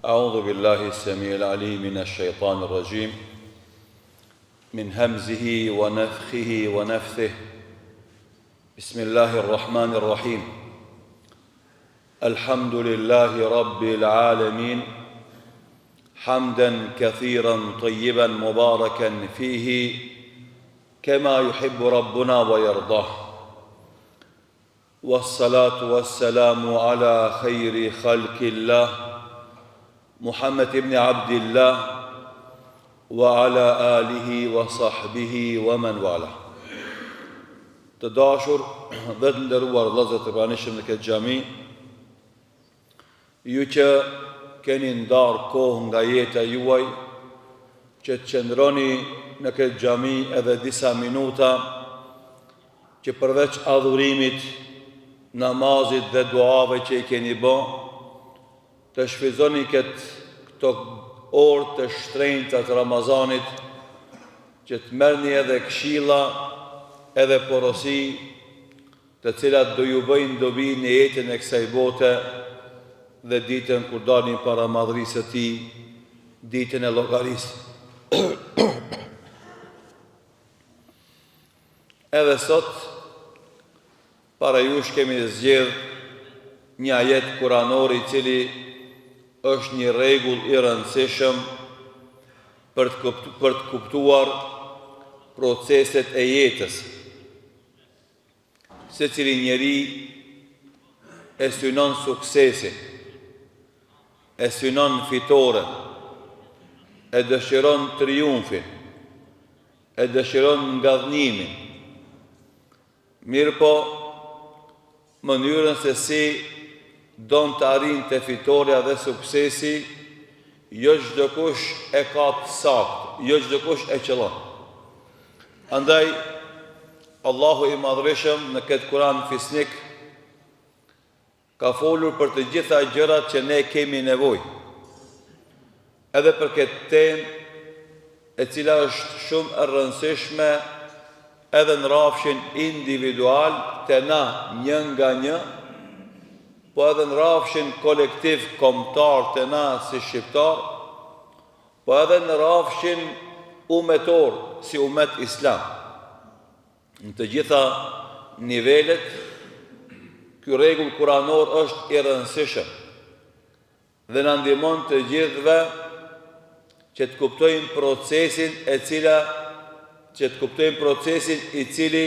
أعوذ بالله السميع العليم من الشيطان الرجيم من همزه ونفخه ونفثه بسم الله الرحمن الرحيم الحمد لله رب العالمين حمدا كثيرا طيبا مباركا فيه كما يحب ربنا ويرضاه والصلاة والسلام على خير خلق الله محمد بن عبد الله وعلى آله وصحبه ومن والاه. Të dashur dhe të nderuar vëllezër të pranishëm në këtë xhami, ju që keni ndarë kohë nga jeta juaj që të qëndroni në këtë xhami edhe disa minuta, që përveç adhurimit, namazit dhe duave që i keni bë, të shfrytëzoni këto orë të shtrenjta të Ramazanit, që të merrni edhe këshilla, edhe porosi, të cilat do ju bëjnë dobi në jetën e kësaj bote dhe ditën kur dalin para madhërisë së Tij, ditën e llogarisë. Edhe sot para jush kemi zgjedh një ajet kuranor i cili është një rregull i rëndësishëm për të kuptuar proceset e jetës. Secili njeri e synon suksesin, e synon fitoren, e dëshiron triumfin, e dëshiron ngadhnimin. Mirë po, mënyrën se si don të arrijë të fitoria dhe suksesi, jo çdo kush e ka të saktë, jo çdo kush e qëllon. Andaj Allahu i Madhërisëm në këtë Kur'an fisnik ka folur për të gjitha gjërat që ne kemi nevojë. Edhe për këtë temë e cila është shumë e rëndësishme edhe në rafshin individual të na një nga një, po edhe në rafshin kolektiv kombëtar të na si shqiptar, po edhe në rafshin umetor si umet islam. Në të gjitha nivelet, ky rregull kuranor është i rëndësishëm dhe na ndihmon të gjithëve që të kuptojmë procesin i cili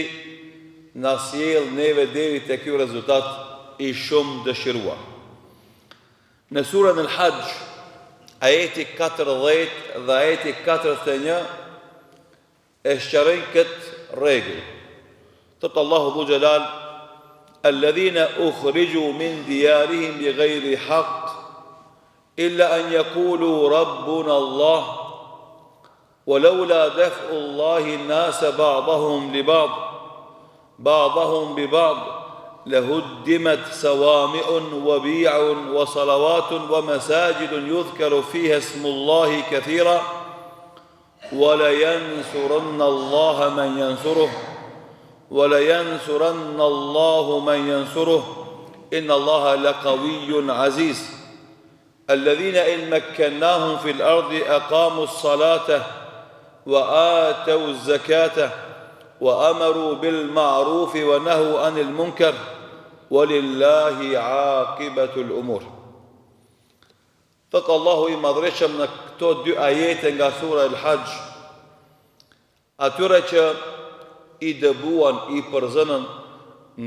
na sjell neve deri te ky rezultat i shumë dëshiruar. Në surën Al-Hajj, ajeti 40 dhe ajeti 41 e sqarojnë këtë rregull. Thot Allahu Dhu Xhelal: "Alladhina ukhriju min diyarihim bighayri haqq illa an yaqulu rabbuna Allah ولولا دفع الله الناس بعضهم ببعض لهدمت صوامع وبيع وصلوات ومساجد يذكر فيها اسم الله كثيرا ولينصرن الله من ينصره إن الله لقوي عزيز الذين إن مكناهم في الأرض أقاموا الصلاة وآتوا الزكاة وأمروا بالمعروف ونهوا عن المنكر ولله عاقبة الأمور." Thot Allahu i Madhërisëm në këto dy ajete nga sura Al-Hajj, atyre që i dëbuan, i përzënën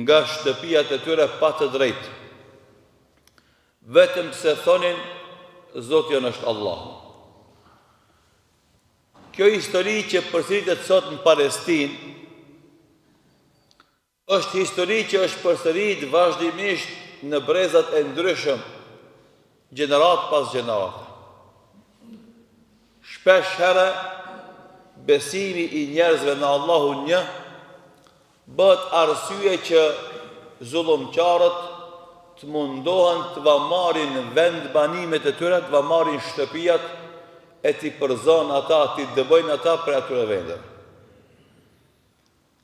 nga shtëpijat e tyre pa të drejtë, vetëm se thonin Zoti jon është Allahu. Kjo histori që përsëritet sot në Palestinë është histori që është përsërit vazhdimisht në brezat e ndryshëm, gjenerat pas gjenerat. Shpesh herë besimi i njerëzve në Allahun një bëhet arsye që zullumqtarët të mundohen të marrin vend banimet e tyre, të marrin shtëpijat e t'i përzon ata, t'i dëbojnë ata për atyre vendeve.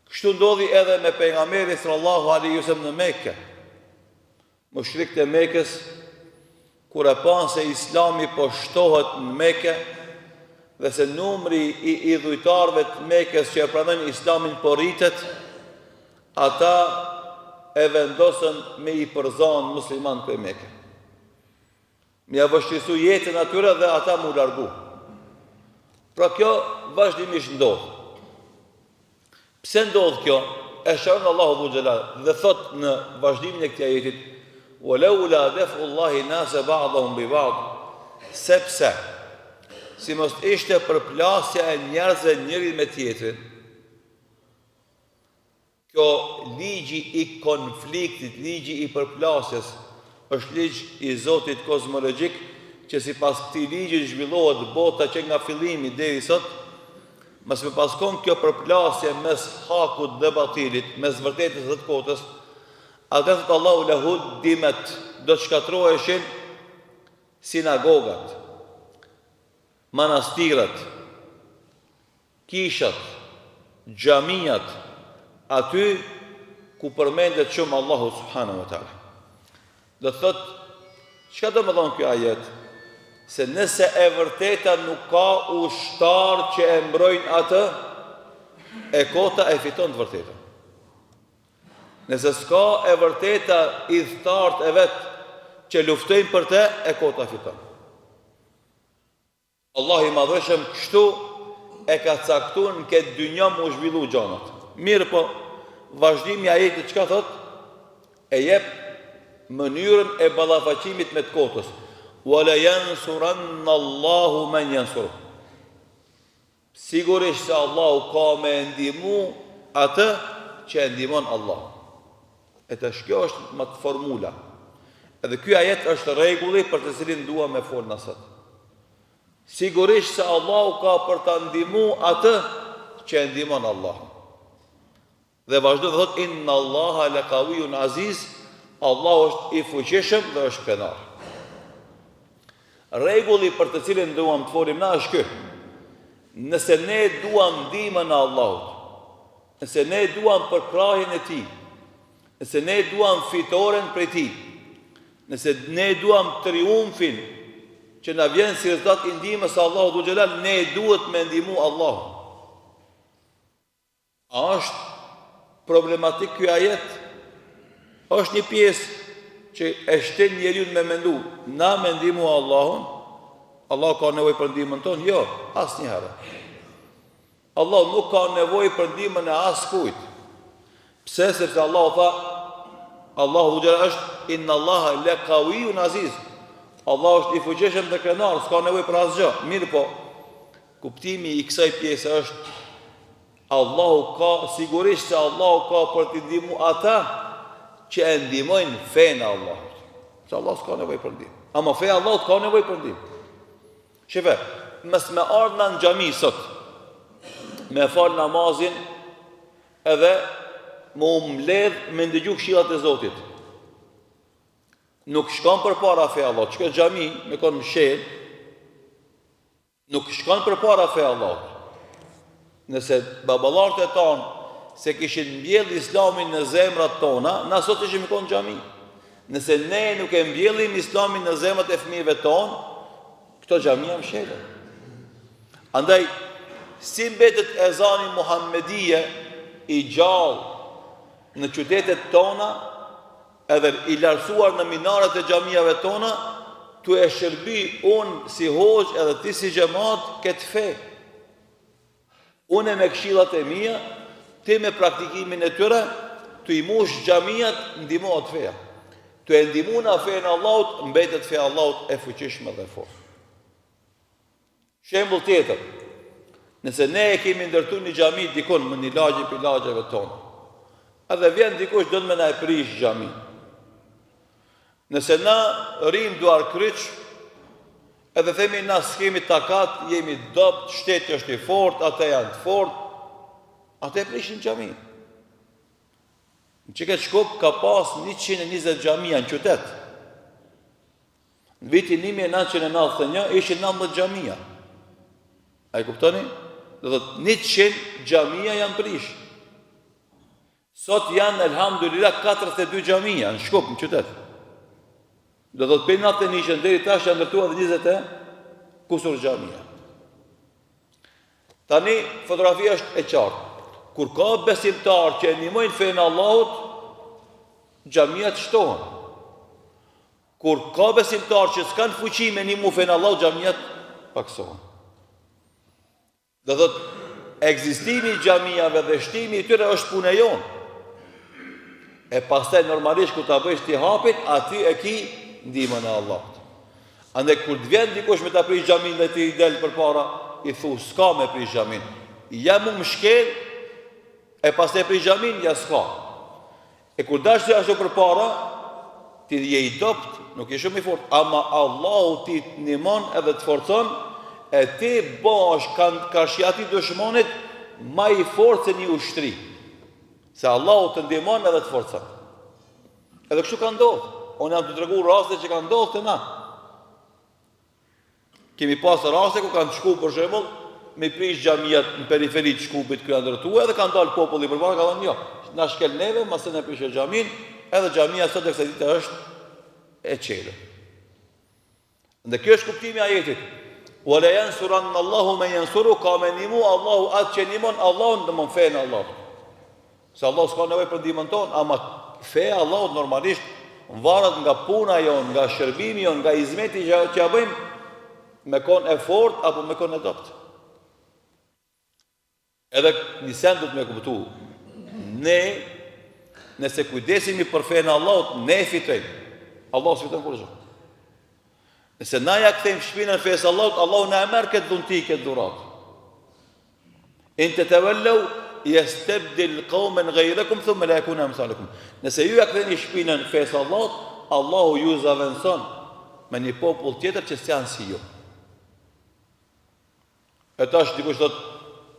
Kështu ndodhi edhe me pejgamberin sallallahu alaihi wasallam në Mekë. Mushrikët e Mekës kur e panë se Islami po shtohet në Mekë dhe se numri i idhujtarëve të Mekës që e pranojnë Islamin po rritet, ata e vendosën me i përzanë musliman për Mekë. Me ja vështrisu jetën atyre dhe ata mu largu. Pra kjo vazhdimisht ndodhë. Pse ndodhë kjo? E shërën Allahu Dhu Gjelal dhe thot në vazhdimin e këtij ajetit: "Walaula daf'ullahi nase ba'dahum bi ba'd", sepse si mos ishte përplasja e njerëzve njëri me tjetrin, kjo ligji i konfliktit, ligji i përplasjes, është ligj i Zotit kozmologjik, që sipas këtij ligji zhvillohet bota që nga fillimi deri sot. Mos me paskon kjo përplasje mes hakut dhe batilit, mes vërtetës dhe të kotës, atëherë thot Allahu lahuddimat, do të shkatërroheshin sinagogat, manastirat, kishat, xhamiat, aty ku përmendet shumë Allahu subhanahu wa taala. Do thot, çka do të thonë kjo ajet? Se nëse e vërteta nuk ka ushtar që e mbrojnë atë, e kota e fiton të vërteta. Nëse s'ka e vërteta idhëtarët e vetë që luftojnë për te, e kota e fiton. Allah i madhëshëm kështu e ka caktuar në këtë dynjë mu zhvillu gjanat. Mirë po, vazhdimi ajetit çka thot? E jep mënyrën e ballafaqimit me të kotës. "Wala yansuranna Allahu man yansur". Sigurisht se Allahu ka me ndihmu atë që e ndihmon Allah. E të shkjo është më të formula. Edhe ky ajet është rregulli për të cilin dua me fol nësot. Sigurisht se Allahu ka për të ndihmu atë që e ndihmon Allah. Dhe vazhdo dhe thot: "Inna Allaha laqawiyyun aziz", Allahu është i fuqishëm dhe është krenar. Rregulli për të cilin duam të folim na është ky. Nëse ne duam ndihmën e Allahut, nëse ne duam përkrahjen e tij, nëse ne duam fitoren prej tij, nëse ne duam triumfin që na vjen si rezultat i ndihmës së Allahut Dhu Xhelal, ne duhet me ndihmu Allahun. A është problematik ky ajet? Është një pjesë që e shten njeriu me mendu, na me ndihmu Allahun, Allah ka nevojë për ndihmën tonë? Jo, asnjëherë. Allah nuk ka nevojë për ndihmën e askujt. Pse? Sepse Allah tha, Allahu Dhu Xhelal është inna Allaha laqawiyyun aziz. Allah është i fuqishëm dhe krenar, s'ka nevojë për asgjë. Mirë po, kuptimi i kësaj pjese është Allahu ka, sigurisht se Allahu ka për të ndihmu ata që e ndihmojnë fenë e Allahut. Se Allah s'ka nevojë për ndihmë. Ama feja e Allahut ka nevojë për ndihmë. Shefe, mes me ardhna në xhami sot, me fal namazin edhe më mbledh me ndëgju këshillat e Zotit. Nuk shkon për para feja e Allahut, shkon në xhami me kon mshel, nuk shkon për para feja e Allahut. Nëse baballarët e tanë se kishin mbjell Islamin në zemrat tona, na sot ishim ikon në xhami. Nëse ne nuk e mbjellim Islamin në zemrat e fëmijëve tonë, këto xhamia mshelen. Andaj, si mbetet ezani Muhammedije i gjallë në qytetet tona, edhe i lartësuar në minaret e xhamiave tona, tu e shërbi unë si hoxh edhe ti si xhamat këtë fe. Unë me këshillat e mia, ti me praktikimin e tyre, tu i mush xhamiat, ndihmohet feja. Tu e ndihmuna fenë e Allahut, mbetet feja e Allahut e fuqishme dhe fortë. Shembull tjetër, nëse ne e kemi ndërtu një xhami dikon më një lagje për lagjeve tonë, edhe vjen dikush do të më na e prish xhamin. Nëse na rrim duar kryq, edhe themi na s'kemi takat, jemi dopt, shteti është i fortë, ata janë të fortë, ata e prishin xhamin. Në që këtë shkop ka pas 120 xhamia në qytet. Në vitin 1991 ishin 19 xhamia. A i kuptoni? Dhe dhëtë 100 xhamia janë prish. Sot janë, elhamdulillah, 42 xhamia në Shkup, në qytet. Do të për natë të nishën, deri tash janë ndërtuar dhe 20 kusur xhamia. Tani, fotografia është e qartë. Kur ka besimtar që e ndihmojnë fenë Allahut, xhamiat shtohen. Kur ka besimtar që s'kan fuqi me ndihmu fenë Allahut, xhamiat paksohen. Do thotë, ekzistimi i xhamiave dhe shtimi i tyre është punë e jonë. E pastaj normalisht kur ta bësh ti hapin, aty e ki ndihmën e Allahut. Andaj kur të vjen dikush me ta prish xhamin dhe ti i del përpara, i thu s'ka me prish xhamin. Ja mu më shkel, e pastaj prish xhamin, ja s'ka. E kur dash ti ashtu përpara, ti je i dopt, nuk je shumë i fortë, ama Allahu ti të ndihmon edhe të forcon, e ti bash ka shjati dëshmonit ma i fortë se një ushtri. Se Allahu të ndihmon edhe të forcon. Edhe kështu ka ndodhur. Unë jam të tregu raste që ka ndodhur te na. Kemi pas raste ku kanë shku për shembull me prish xhamiat në periferi të Shkupit ku janë ndërtuar edhe kanë dalë populli përpara ka thënë jo, na shkel neve, mos e ne prishë xhamin, edhe xhamia sot e kësaj dite është e çelë. Dhe kjo është kuptimi i ajetit. Wa la yansuranna Allahu man yansuru, ka me ndihmu Allahu atë që ndihmon Allahun dhe mon fen Allahu. Se Allah s'ka nevojë për ndihmën tonë, ama feja Allahut normalisht varet nga puna jonë, nga shërbimi jonë, nga izmeti që ja bëjmë me kon e fort apo me kon e dopt. Edhe një sen du të me kuptu. Ne, nëse kujdesimi për fenë Allahut, ne fitojmë. Allah s'fiton kur gjë. Nëse na ja kthejmë shpinën fesë Allahut, Allahu na e merr këtë dhunti, këtë dhurat. In tatawallu yastabdil qauman ghayrakum thumma la yakunu amsalukum. Nëse ju ja ktheni shpinën fesë Allahut, Allahu ju zaventson me një popull tjetër që s'janë si ju. E tash dikush thot,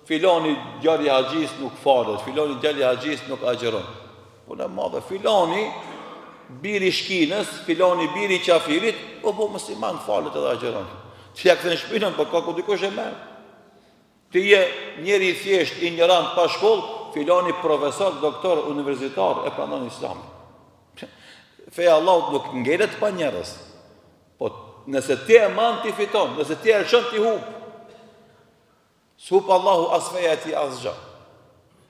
filoni djali i haxhis nuk falet, filoni djali i haxhis nuk agjeron. Puna e madhe, filoni biri i shkinës, filoni biri i qafirit, po musliman falet edhe agjeron. Ti ja kthen shpinën, po ka ku dikush e merr. Ti je njeri i thjesht, ignorant, pa shkollë, filoni profesor, doktor, universitar, e pranon Islamin. Feja Allahut nuk ngelet pa njerëz. Po nëse ti e man ti fiton, nëse ti e lëshon ti hub. S'hup Allahu as feja ti as gjë.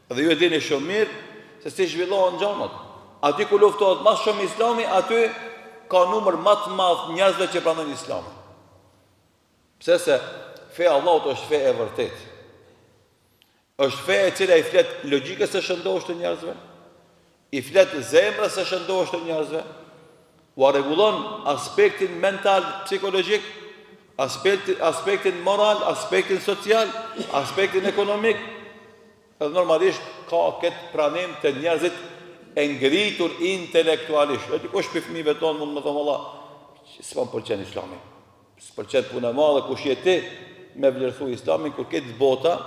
Dhe ju e dini shumë mirë se si zhvillohen gjanat. Aty ku luftohet më shumë Islami, aty ka numër më të madh njerëzve që pranojnë Islamin. Pse se feja Allahut është fe e vërtetë. Është fe e cila i flet logjikës së shëndosh të njerëzve, i flet zemrës së shëndosh të njerëzve, u rregullon aspektin mental, psikologjik, aspektin moral, aspektin social, aspektin ekonomik, edhe normalisht ka këtë pranim të njerëzit e ngritur intelektualisht. E dikush për fëmijëve tonë mund më thonë valla, s'pam pëlqen Islami. S'pëlqen puna e madhe, kush je ti me vlerësu Islamin, kur këtë bota,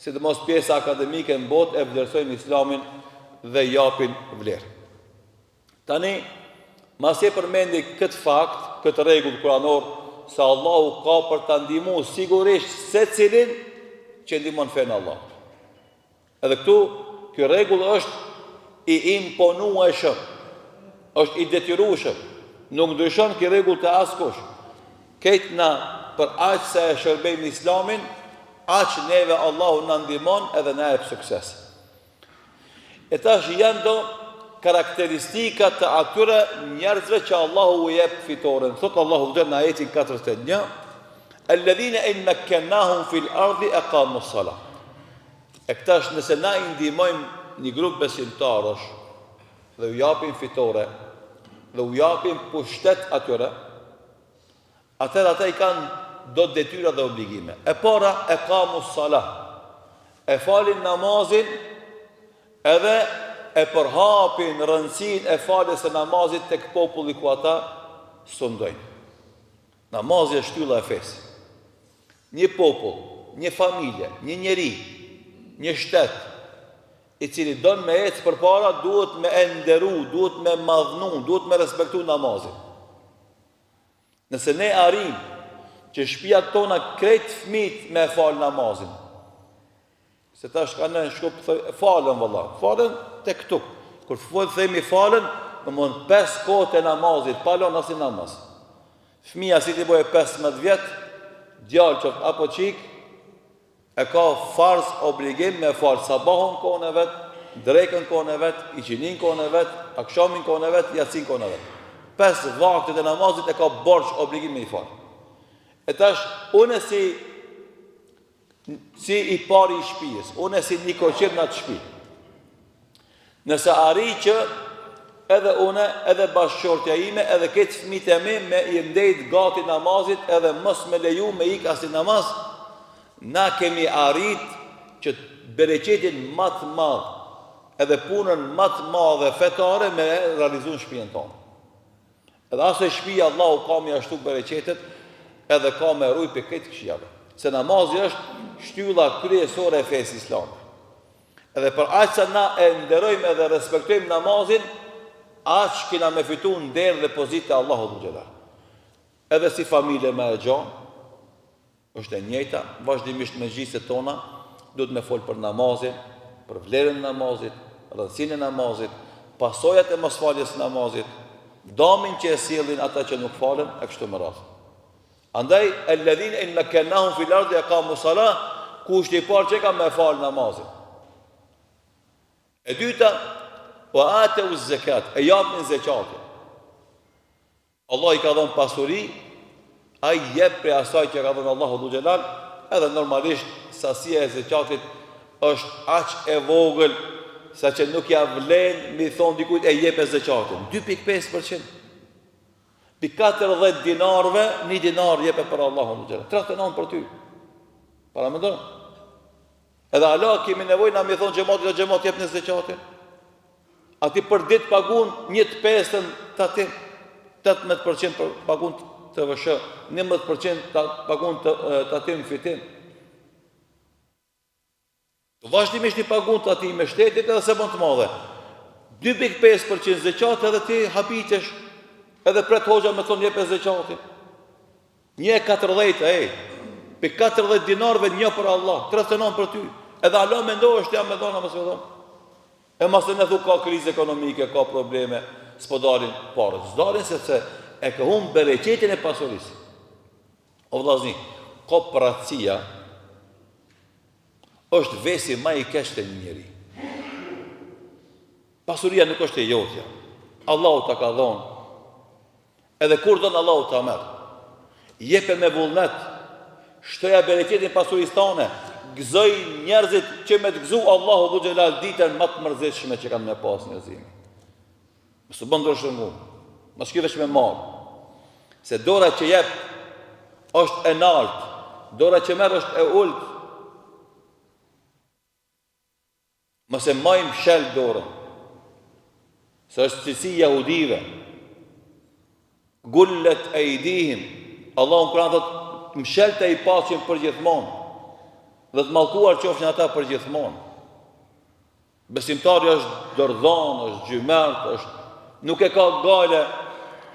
sidomos pjesa akademike në botë e vlerësojnë Islamin dhe japin vlerë. Tani, mas e përmendi këtë fakt, këtë rregull kuranor, se Allahu ka për të ndihmu sigurisht se cilin që ndihmon fenë Allah. Edhe këtu, kjo rregull është i imponueshëm, është i detyrueshëm, nuk ndryshon kjo rregull të askush. Këtë na për aq se e shërbejmë Islamin, aq neve Allahu na ndihmon edhe na jep sukses. E tash janë do karakteristika të atyre njerëzve që Allahu u jep fitoren. Thot Allahu dhe në ajetin 41, alladhina in makkannahum fil ardi aqamu s-salah. E këtash nëse na i ndihmojmë një grup besimtarësh dhe u japim fitore dhe u japim pushtet atyre, atëherë ata i kanë do detyra dhe obligime. E para aqamu s-salah. E falin namazin edhe e përhapin rëndësin e faljes e namazit tek populli ku ata sundojnë. Namazi është shtylla e fesë. Një popull, një familje, një njeri, një shtet, i cili don me ecë përpara, duhet me enderu, duhet me madhnu, duhet me respektu namazin. Nëse ne arrim që shtëpiat tona krejt fëmijët me fal namazin, se tash kanë në shkup falën valla, falën te këtu. Kur themi falën, 5 kohët e namazit, palon asin namaz. Fëmija si t'i boje 15 vjetë, djallë qoftë apo qik, e ka farz obligim me farz sabahun kohën e vetë, drekën kohën e vetë, iqinin kohën e vetë, akshamin kohën e vetë, jatsin kohën e vetë. 5 vaktet e namazit e ka borç obligim me i farë. E tash, unë si i pari i shpijës, unë si një koqir në atë shpi. Nëse ari që edhe une, edhe bashkëshortja ime, edhe këtë fëmijët e mi me i ndejt gati namazit, edhe mos me leju me ik asi namaz, na kemi arrit që bereqetin matë madhë, edhe punën matë madhe fetare me realizu në shpijën tonë. Edhe asë shpija Allahu ka me ashtu bereqetet, edhe ka me rruj për këtë këshjave. Se namazi është shtylla kryesore e fesë islame. Edhe për aqë sa na e nderojmë edhe respektojmë namazin, aqë kina me fitu në derë dhe pozitë e Allahu dhu gjelar. Edhe si familje me e gjanë, është e njëjta, vazhdimisht me gjisët tona, duhet me folë për namazin, për vlerën namazit, rëndësinë e namazit, pasojat e mosfaljes namazit, damin që e sjellin ata që nuk falen, e kështu më radhë. Andaj, alladhina in makkannahum fil ardi aqamu salah, kushti i parë që ka me falë namazin. E dyta, wa atau zakat, e japin zakatin. Allah i ka dhënë pasuri, ai jep prej asaj që ka dhënë Allahu dhu xhelal, edhe normalisht sasia e zakatit është aq e vogël sa që nuk ja vlen mi thon dikujt e jep zakatin. 2.5%. Pi 40 dinarve, 1 dinar jepe për Allahu dhu xhelal. 39 për ty. Para më ndonë. Edhe Allah kemi nevojë na mi thon xhamatit o xhamat jep në zakatin. A ti për ditë pagun 1/5 tatim, 18% për pagun të vëshë, 19% pagun të tatim fitim. Vazhdimisht i pagun të ati me shtetit edhe se bën të madhe. 2.5% zeqat edhe ti habitesh, edhe pret hoxha me thonë jep e zeqatin. 1.40, për 40 dinarve një për Allah, 39 për ty. Edhe Allah me ndohë është jam me dhona, mësë me dhona. E masë në thu ka krizë ekonomike, ka probleme, s'po dalin parët. S'dalin sepse e ka humbë bereqetin e pasurisë. O vllazni, kooperacia është vesi ma i keq të një njeri. Pasuria nuk është e jotja. Allahu ta ka dhonë. Edhe kur donë Allahu ta merë. Jepe me vullnet, shtoja bereqetin pasurisë tane, gëzoj njerëzit që me të gëzu Allahu dhu xhelal ditën më të mërzitshme që kanë me pas njerëzimi. Mësë bëndë rëshëngu, më shkivesh me marë. Se dora që jep është e nartë, dora që merë është e ullët. Mëse majmë shel dorën, se është cilësi jahudive. Gullet e i dihim, Allah në Kur'an thot, mshelte i pasin për gjithmonë, dhe të mallkuar qofshin ata për gjithmonë. Besimtari është dërdhan, është gjymert, nuk e ka gale,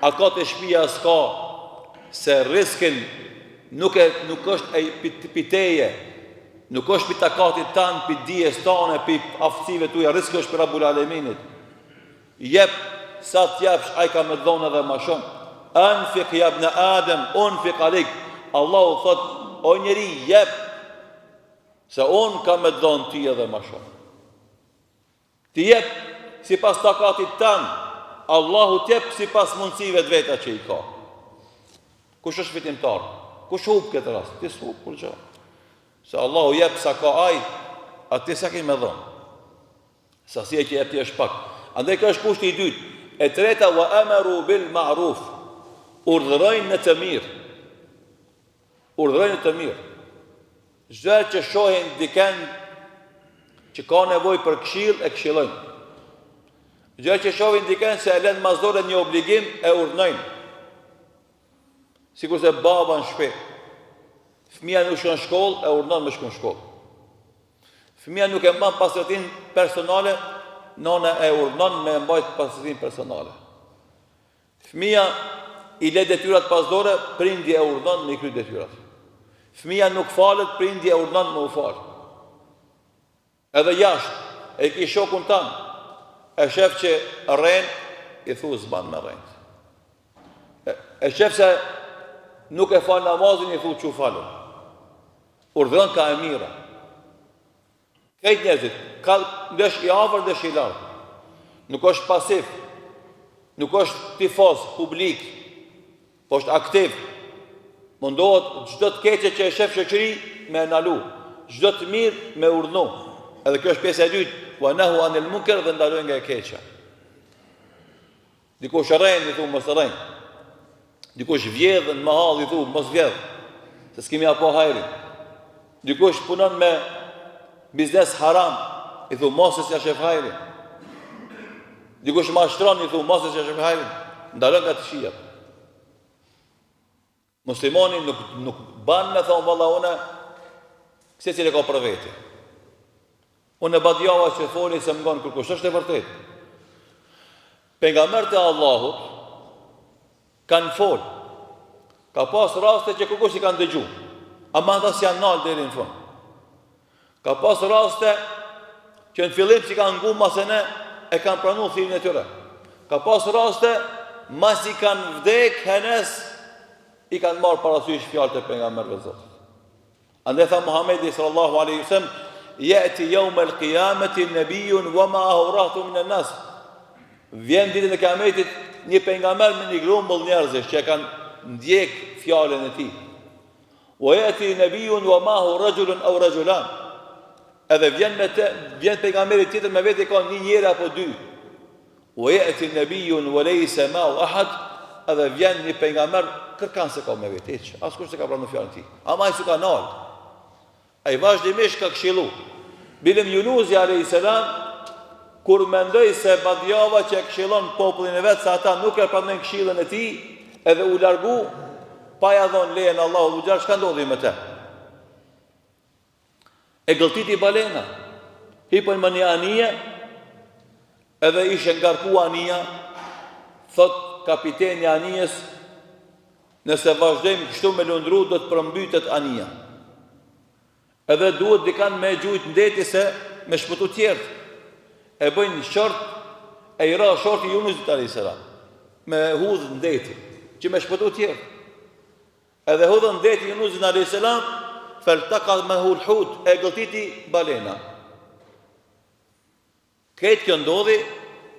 a ka të shpia s'ka, se riskin nuk është e piteje, nuk është për takatit tanë, për dijes tane, për aftësive tuja, riski është për Rabbul Aleminit. Jep, sa t'jepsh, a i ka me dhonë edhe ma shumë. Anfik jab në Adem, unfik alik. Allahu thot, o njeri, jep, se unë ka me dhonë ty edhe ma shumë. Ti jep si pas takatit tanë, Allahu t'jep si pas mundësive të veta që i ka. Kush është fitimtar? Kush hub këtë rast? Ti s'hub kur gjë. Se Allahu jep sa ka aj, ati sa ki me dhonë. Sasia që jep ti është pak. Andaj ka është kushti i dytë. E treta, wa amaru bil ma'ruf. Urdhërojnë në të mirë. Urdhërojnë në të mirë. Çdo që shohin diken që ka nevojë për këshill e këshillojnë. Çdo që shohin diken se e lën mazdore një obligim e urdhnojnë. Sikurse baba në shtëpi. Fëmia nuk shkon në shkollë e urdhnon me shkon në shkollë. Fëmia nuk e mban pasurin personale, nona e urdhnon me mbajt pasurin personale. Fëmia i le detyrat pasdore, prindi e urdhnon me i kry detyrat. Fëmia nuk falet, prindi e urdhnon me u fal. Edhe jashtë, e ki shokun tanë, e shef që rren i thu zban me rejnë. E shef se nuk e falë namazin, i thu që falën. Urdhën ka e mira. Kejt njerëzit, ka ndesh i afër, ndesh i lartë. Nuk është pasiv, nuk është tifoz, publik, po është aktiv. Mundohet çdo të keqe që e shef shoqëri me nalu, çdo të mirë me urdhnu. Edhe kjo është pjesa e dytë, wa nahu anil munkar, dhe ndalojnë nga e keqja. Dikush rrenë, i thu mos rrenë. Dikush vjedh në mahall, i thu mos vjedh, se s'kemi apo hajrin. Dikush punon me biznes haram, i thu mos e s'ja shef hajrin. Dikush mashtron, i thu mos e s'ja shef hajrin. Ndalojnë nga të shijat. Muslimoni nuk ban me thonë valla une se cilë ka për veti. Unë e badjava që foli se më ngonë kërkush, është e vërtet. Pejgamberët e Allahut kanë fol. Ka pas raste që kërkush i kanë dëgju, ama ata si janë nalë deri në fund. Ka pas raste që në fillim që kanë ngu masene e kanë pranu thirin e tyre. Ka pas raste mas i kanë vdek henes i kanë marë parasysh fjallët e pejgamberëve të Zotit. Andaj tha Muhamedi sallallahu alaihi wasallam, yati yawm al-qiyamati nabiyyun wa ma'ahu rahtu min an-nas. Vjen ditën e Kiametit një pejgamber me një grumbull njerëzish që kanë ndjek fjalën e tij. Wa yati nabiyyun wa ma'ahu rajulun aw rajulan. Edhe vjen pejgamberi tjetër me vetë ka një njeri apo dy. Wa yati nabiyyun wa laysa ma'ahu ahad. Edhe vjen një pejgamber kërkan se ka me vetë, askush se ka pranuar fjalën e tij. Ama ai s'u ka nal. Ai vazhdimisht ka këshillu. Bilim Yunusi alayhis salam kur mendoi se badjava që këshillon popullin e vet se ata nuk e pranojnë këshillën e tij, edhe u largu pa ja dhënë lejen Allahu xhall, çka ndodhi me të? E gëlltiti balena. Hipën më një anije, edhe ishte ngarku anija, thot kapiteni anijes, nëse vazhdojmë kështu me lundru, do të përmbytet anija. Edhe duhet dikan me gjujt ndeti se me shpëtu tjertë. E bëjnë short, e i ra shorti Yunusit alayhis salam, me hudhë ndeti, që me shpëtu tjertë. Edhe hudhë ndeti Yunusit alayhis salam, faltaqa mahu al-hut, e gëlltiti balena. Këtë kjo ndodhi,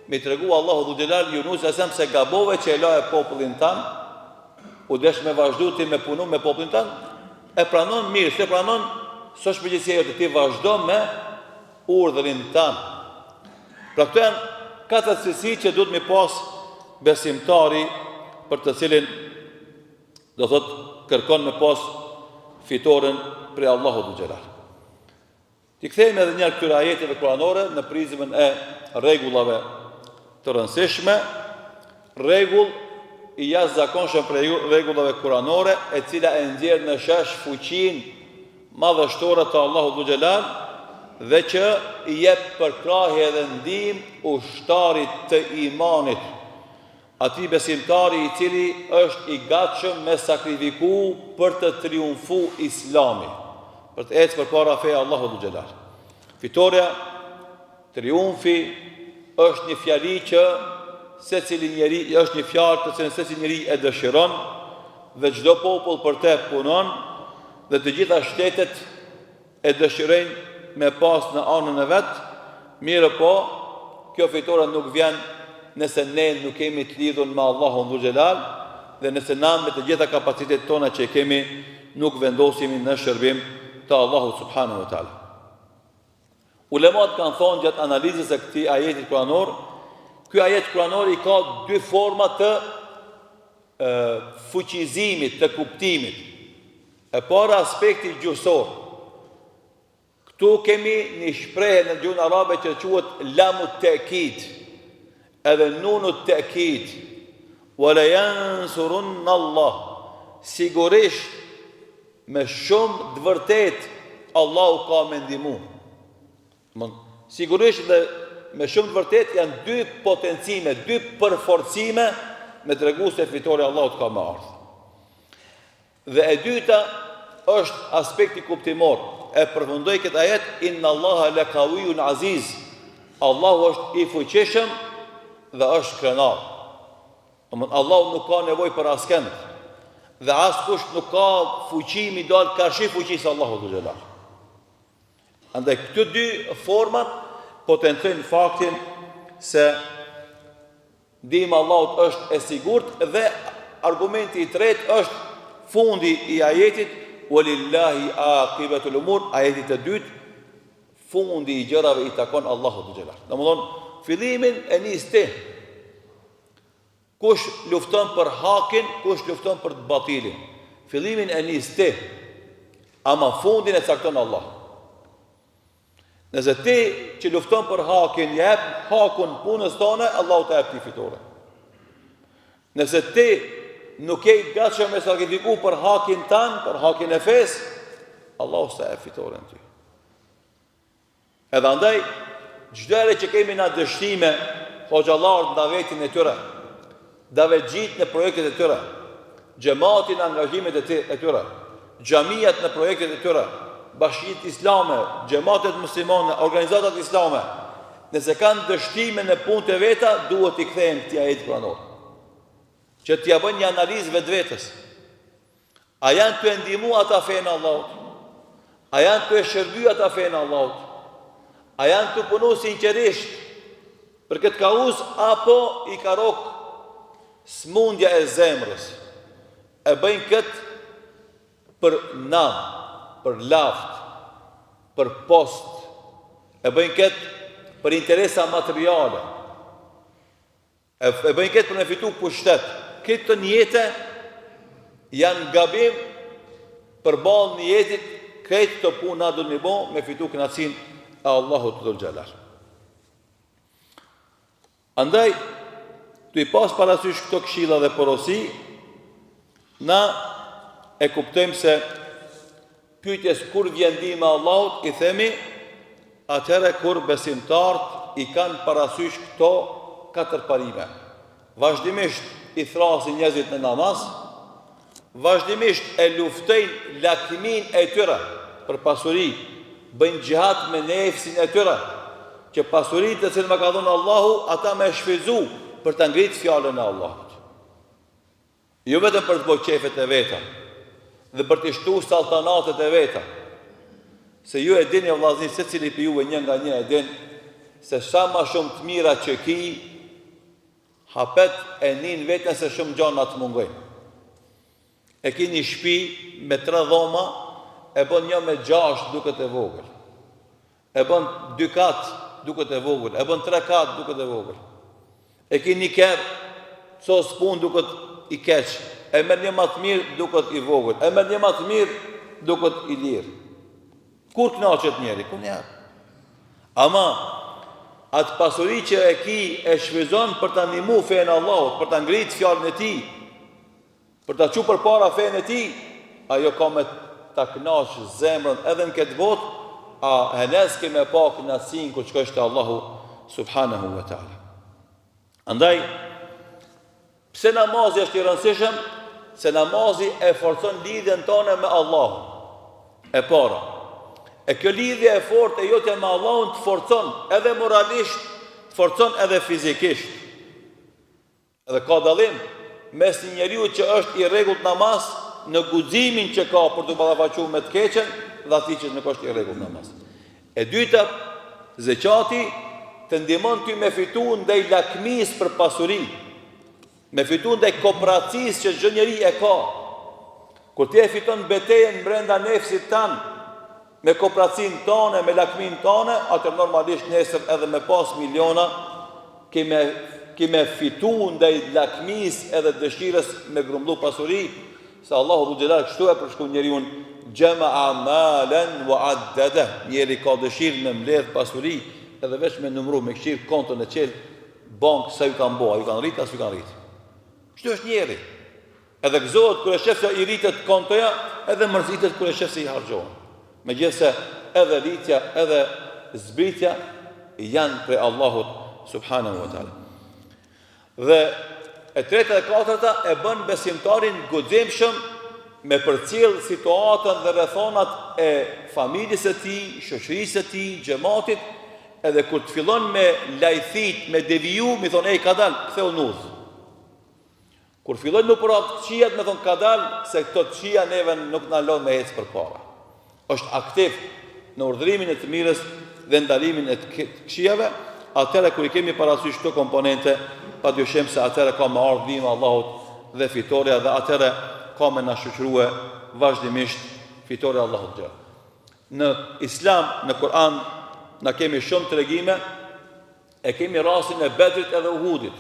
me të regu Allahu dhu gjelal Yunus asem se gabove që e la e popullin tanë, u desh me vazhdu ti me punu me popullin tanë, e pranon mirë, se pranon, së është përgjësia të ti vazhdo me urdhërin tanë. Pra këto janë katër cilësi që duhet me pas besimtari për të cilin do thot kërkon me pas fitoren prej Allahu dhu gjelal. Ti kthejmë edhe njërë këtyre ajeteve kuranore në prizmën e rregullave të rëndësishme, rregull i jashtëzakonshëm për rregullave kuranore, e cila e nxjerr në shesh fuqinë madhështore të Allahu dhu xhelal dhe që i jep përkrahje dhe ndihmë ushtarit të imanit, atij besimtari i cili është i gatshëm me sakrifiku për të triumfu Islami, për të ecë përpara feja Allahu dhu xhelal. Fitoria, triumfi është një fjali që secili njeri është një fjalë të cilën secili njeri e dëshiron dhe çdo popull për të punon dhe të gjitha shtetet e dëshirojnë me pas në anën e vet, mirë po kjo fitore nuk vjen nëse ne nuk kemi të lidhur me Allahun dhu xhelal dhe nëse na me të gjitha kapacitetet tona që kemi nuk vendosemi në shërbim të Allahut subhanahu wa taala. Ulemat kanë thonë gjatë analizës e këtij ajeti kuranor, ky ajet kuranor i ka dy forma të fuqizimit, të kuptimit. E para aspekti gjuhësor. Këtu kemi një shprehje në gjuhën arabe që quhet lamu ta'kid, edhe nunu ta'kid. Wala yansurunna Allah. Sigurisht me shumë të vërtet Allahu ka me ndihmu. Sigurisht dhe me shumë të vërtet janë dy potencime, dy përforcime me të regu se fitore Allahut ka me ardhë. Dhe e dyta është aspekti kuptimor. E përfundoi këtë ajet, inna Allaha laqawiyyun aziz. Allahu është i fuqishëm dhe është krenar. Allahu nuk ka nevojë për askënd. Dhe askush nuk ka fuqi mi dal karshi fuqisë Allahut xhelal. Andaj këto dy format potencojnë faktin se ndihma e Allahut është e sigurt dhe argumenti i tretë është fundi i ajetit walillahi aqibatul umur, ajeti i dytë, fundi i gjërave i takon Allahut xhelal. Domthon fillimin e nis ti. Kush lufton për hakin, kush lufton për të batilin. Fillimin e nis ti, ama fundin e cakton Allah. Nëse ti që lufton për hakin, jep hakun punës tone, Allahu të jep ti fitore. Nëse ti nuk je i gatshëm me sakrifiku për hakin tanë, për hakin e fesë, Allahu të jep fitore në ty. Edhe andaj, çdo që kemi na dështime, hoxhallarët nda vetin e tyre, dave gjitë në projektet e tyre, gjematin në angazhimet e tyre, xhamijat në projektet e tyre, bashkitë islame, gjematet muslimane, organizatat islame, nëse kanë dështime në punët e veta, duhet i kthehen këtij ajeti kuranor. Që t'ja bëjnë një analizë vetvetes. A janë të ndihmu ata fenë Allahut? A janë të shërby ata fenë Allahut? A janë të punu sinqerisht për këtë kauz, apo i ka rok smundja e zemrës? E bëjnë këtë për nam, për laft, për post, e bëjnë këtë për interesa materiale, e bëjnë këtë për me fitu pushtet. Këtë të njete janë gabim për balë njetit, këtë të puna du një bo me fitu kënaqësinë e Allahut dhul xhelal. Andaj, të i pas parasysh këto këshilla dhe porosi, na e kuptojmë se pyetjes kur vjen ndihma e Allahut, i themi atëherë kur besimtarët i kanë parasysh këto katër parime. Vazhdimisht i thrasin njerëzit në namaz, vazhdimisht e luftojnë lakmin e tyre për pasuri, bëjnë xhihad me nefsin e tyre, që pasuritë të cilën më ka dhënë Allahu, ata me shfrytzu për të ngritur fjalën e Allahut. Jo vetëm për të bërë qefet e veta dhe për të shtuar saltanatet e veta. Se ju e dini vëllazëri, secili për juve një nga një e din se sa më shumë të mira që ki, hapet e nin vetën se shumë gjana të mungojnë. E ki një shtëpi me 3 dhoma, e bën një me 6 duket e vogël. E bën 2 kat duket e vogël, e bën 3 kat duket e vogël. E ki një kerr, sos pun duket i keq, e merr një më të mirë duket i vogël, e merr një më të mirë duket i lirë. Kur kënaqet njeri? Kur njeri? Ama atë pasuri që e ki e shfryzon për ta ndihmuar fenë Allahut, për ta ngritur fjalën e tij, për ta çuar përpara fenë e tij, ajo ka me ta kënaq zemrën edhe në këtë botë, a henes ke me pa kënaqësinë kur shkosh te Allahu subhanahu wa taala. Andaj pse namazi është i rëndësishëm? Se namazi e forcon lidhjen tonë me Allahun. E para. E kjo lidhje e fortë e jotja me Allahun të forcon edhe moralisht, të forcon edhe fizikisht. Edhe ka dallim mes një njeriu që është i rregullt namaz në guximin që ka për të ballafaqur me të keqen dhe atij që nuk është i rregullt namaz. E dyta, zeqati të ndihmon ty me fitu ndaj lakmis për pasuri, me fitu ndaj kooperacisë që çdo njeri e ka. Kur ti e fiton betejën brenda nefsit tan, me kooperacinë tonë, me lakmin tonë, atë normalisht nesër edhe me pas miliona, kime fitu ndaj lakmis edhe dëshirës me grumbullu pasuri, se Allahu xhelal kështu e përshkruan njeriu jama'a malan wa addada, njeri ka dëshirë me mbledh pasuri edhe veç me numëru, me këshirë kontën e qelë bankë sa ju kanë bo, a ju kanë rritë, as ju kanë rritë. Kështu është njeri. Edhe gëzohet kër e shef se i rritet kontoja, edhe mërzitet kër e shef se i hargjohen. Me gjithë se edhe rritja, edhe zbritja janë prej Allahut subhanahu wa ta'ala. Dhe e treta dhe katërta e bën besimtarin guximshëm me përcjell situatën dhe rrethonat e familjes së tij, shoqërisë së tij, xhamatit, edhe kur të fillon me lajthit, me deviju, mi thonë, ka dal, ktheu në udhë. Kur fillon me pura të qijat, me thonë, ka dal, se këto të qija neve nuk në lodh me hecë për para. Është aktiv në urdhrimin e të mirës dhe ndalimin e të këqijave, atëre kur i kemi parasysh këto komponente, pa dyshim se atëre ka me ardhime Allahut dhe fitoria, dhe atëre ka me na shoqërue vazhdimisht fitoria Allahut gjë. Në Islam, në Kur'an, na kemi shumë të regjime, e kemi rasin e Bedrit edhe Uhudit.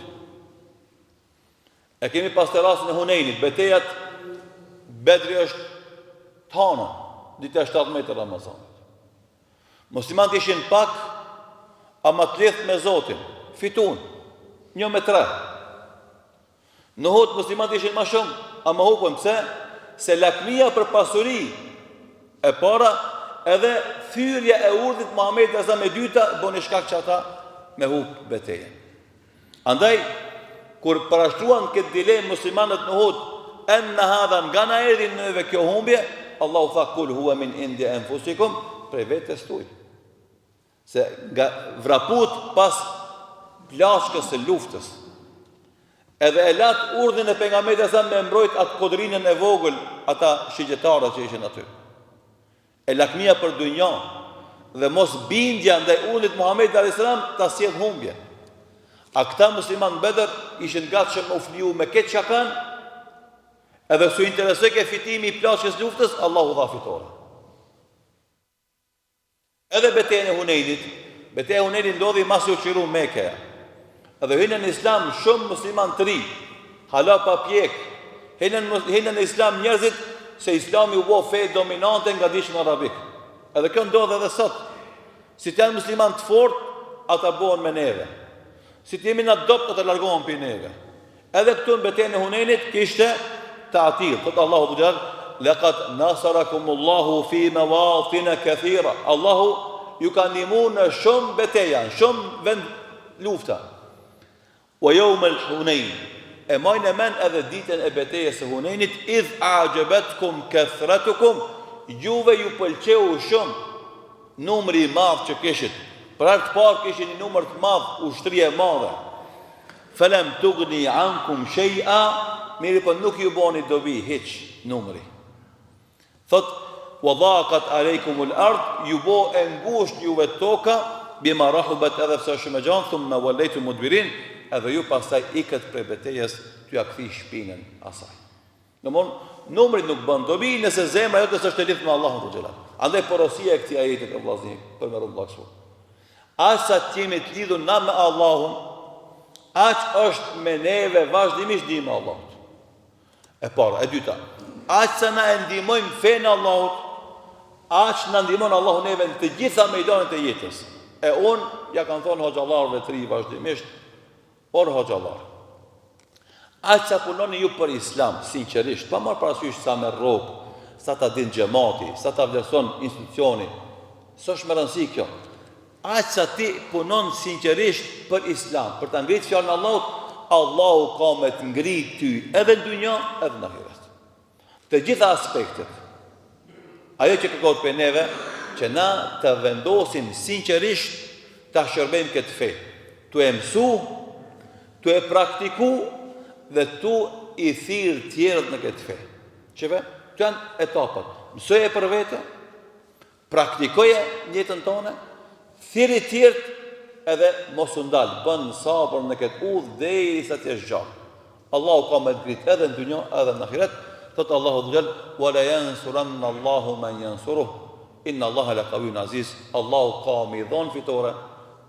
E kemi pas të rasin e Hunenit, betejat Bedri është tana, dita 17 e Ramazanit. Muslimanët ishin pak, ama të lidhë me Zotin, fitun, 1-3. Në Uhud muslimanët ishin ma shumë, ama hupën, pse? Se lakmia për pasuri e para, edhe thyrja e urdhit Muhamedit e me dyta, boni shkak që ata me hupë beteje. Andaj, kur parashtruan këtë dilemë muslimanët në Uhud, në hadha nga na erdhin nëve kjo humbje, Allahu tha kul huwa min indi anfusikum, prej vetes tuaj. Se nga vraput pas plashkës së luftës, edhe e lat urdhin e pejgamberit sa me mbrojt atë kodrinën e vogël, ata shigjetarët që ishin aty. E lakmia për dunja dhe mos bindja ndaj urdhit Muhamedit alayhis salam ta sjell humbje. A këta musliman Bedër ishin gatshëm me u fliu me këtë çka kanë, edhe su interesoj ke fitimi i plashkës luftës, Allahu dha fitore. Edhe betejën e Hunenit, betejë e Hunenit ndodhi mas u qiru Mekkeja. Edhe hinën në Islam shumë musliman të ri, hala pa pjek, hinën në Islam njerëzit se Islami u bo fe dominante nga dishën arabik. Edhe kjo ndodhe edhe sot. Si të janë musliman të fort, ata bohen me neve. Si të jemi në dopt, ata largohen për neve. Edhe këtu në betejën e Hunenit kishte të atil. Thotë Allahu bujar, laqad nasarakumullahu fi mawatin kathira. Allahu ju ka ndihmu në shumë beteja, në shumë vend lufta. Wa yawm al-Hunayn, e majnë e men edhe ditën e betejës së Hunenit, idh a'jabatkum kathratukum, juve ju pëlqeu shumë numri i madh që kishit. Për herë të parë kishin një numër të madh, ushtrie e madhe. Falam tughni ankum shay'a, mirë po nuk ju boni dobi hiç numri. Thot wa dhaqat alaykumul ard, ju bo e ngusht juve toka, bima rahubat, edhe pse shumë gjanë, thumma wallaytum mudbirin, edhe ju pastaj ikët prej betejës, t'ju ja kthi shpinën asaj. Domthon, numri nuk bën dobi nëse zemra jote është e lidhur me Allahun te xhelal. Andaj porosia e këtij ajeti të vllazëri për me rregullaksu. Asa të jemi të lidhur na me Allahun, aq është me neve vazhdimisht ndihma e Allahut. E para, e dyta, aq sa na ndihmojmë fenë e Allahut, aq na ndihmon Allahu neve në të gjitha mejdanet e jetës. E unë ja kanë thonë hoxhallarëve të ri vazhdimisht, por hoxhallar, aq sa punoni ju për Islam, sinqerisht, pa marrë parasysh sa me rrogë, sa ta din xhamati, sa ta vlerëson institucioni, s'është më rëndësi kjo. Aq sa ti punon sinqerisht për Islam, për ta ngritur fjalën e Allahut, Allahu ka me të ngritë ty edhe në dunja, edhe në ahiret. Të gjitha aspektet. Ajo që kërkohet për neve, që na të vendosim sinqerisht ta shërbejmë këtë fe, tu e mësu, tu e praktiku dhe tu i thirr tjerët në këtë fe. Çeve, këto janë etapat. Mësoje për vete, praktikoje në jetën tonë, thirrë tjerët edhe mos u ndal, bën sabër në këtë udhë derisa të jesh gjallë. Allahu ka me ngrit edhe në dunjë edhe në ahiret. Thot Allahu dhul wa la yansuranna Allahu man yansuruh. Inna Allaha la qawiyyun aziz. Allahu ka me dhon fitore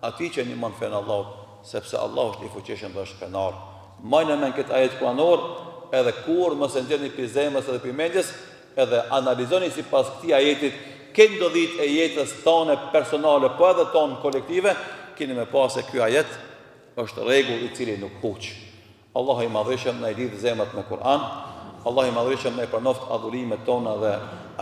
atij që ndihmon fen Allahut, sepse Allahu është i fuqishëm dhe është krenar. Majnë men këtë ajet kuranor, edhe kur mos e nxjerrni pi zemrës edhe pi mendjes, edhe analizoni sipas këtij ajetit këto ndodhit e jetës tonë personale, po edhe tonë kolektive, keni me pas se ky ajet është rregull i cili nuk huq. Allahu i madhëshëm na i lidh zemrat me Kur'an. Allahu i madhëshëm na i pranoft adhurimet tona dhe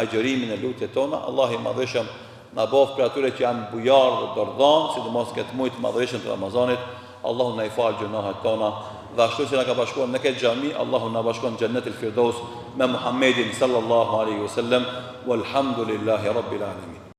agjërimin e lutjet tona. Allahu i madhëshëm na bëf për atyre që janë bujar dhe dordhan, sidomos këtë muaj të madhëshëm të Ramazanit. Allahu na i fal gjunahet tona. Dhe ashtu që na ka bashkuar në këtë xhami, Allahu na bashkon në Xhennetul Firdaus me Muhammedin sallallahu alaihi wasallam. Walhamdulillahi rabbil alamin.